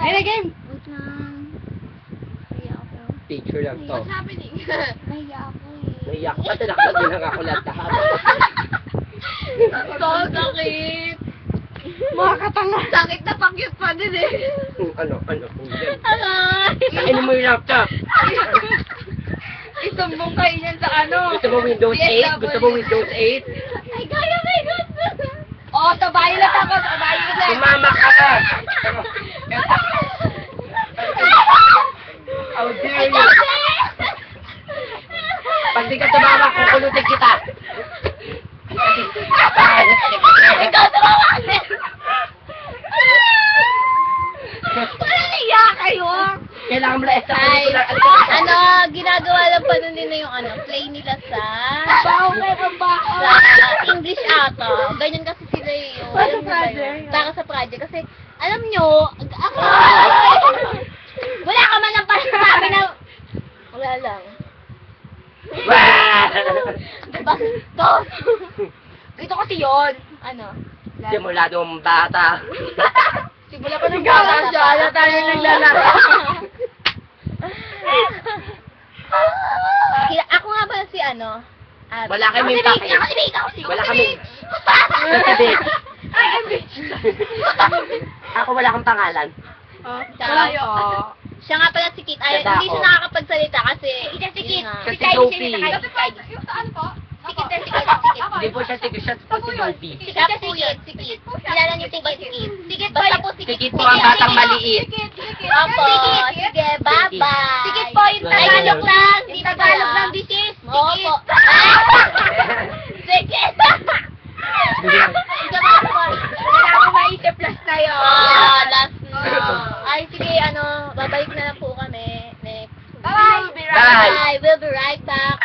Ay, game! Wait lang. Nahiya ako. Picture lang to. What's happening? Nahiya ako eh. Naiyak ka, tinakot lang ako lahat. So sakit. Mga katanga. Sakit na pang-cute pa din eh. Ano po yan? Aray! Kainin mo yung laptop. Isumbong kayo niyan sa ano. Gusto mo Windows 8? Gusto mo Windows 8? Ay, kaya na yun! Oo, tabayo lang ako. Tabayo lang. Sumama ka na! How dare you! Pag di ka tumama, kukulutin kita! Ikaw tumawa kasi! Walang iya kayo! Kailangan mo lang sa Ay, pelikula. ginagawa lang pa nun nila yung play nila sa English ata. Ganyan kasi sila yun. Para sa project? Para sa project. Kasi, alam nyo, ako, wala ka man lang parang sabi na, wala lang. Diba? Tos! Ito kasi yun. Ano? Simulado mong bata. Simula pa ng bata siya. Wala tayo naglalaro. Ako nga ba si ano? Wala kami Ako pake. si Big! Wala kami. Ako wala kang pangalan. Tayo. Siya nga pala si Kit. Ay, Ganda hindi siya ako. nakakapagsalita kasi... Ito si Kit. Kasi Sophie. Yung saan po? Si Kit na si Kit. Si Kit. Hindi po siya siya po si Dolphy. Si Kit po yun. Si Kit. Kilala niyo si Kit. Si Kit. Basta po si Si Kit. Kit po ang batang maliit. Opo. Sige, bye-bye. Si Kit po yung Tagalog lang. Di Tagalog lang, bisis. Opo. Sige. Wala akong maisip plus na yun. Last na. Ay, sige, babalik na lang po kami next. Bye-bye. Bye. Bye. We'll be right back.